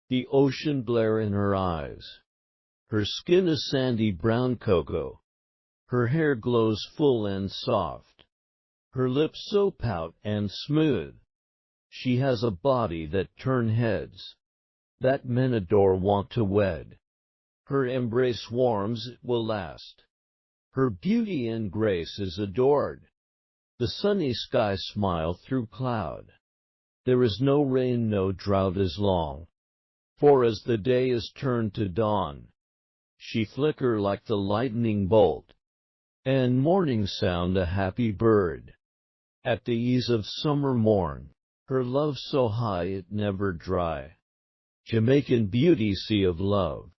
the ocean glare in her eyes. Her skin a sandy brown cocoa. Her hair glows full and soft. Her lips so pout and smooth. She has a body that turn heads, that men adore, want to wed. Her embrace warms, it will last. Her beauty and grace is adored. The sunny sky smile through cloud. There is no rain, no drought as long. For as the day is turned to dawn, she flicker like the lightning bolt, and morning sound a happy bird. At the ease of summer morn, her love so high it never dry. Jamaican beauty, sea of love.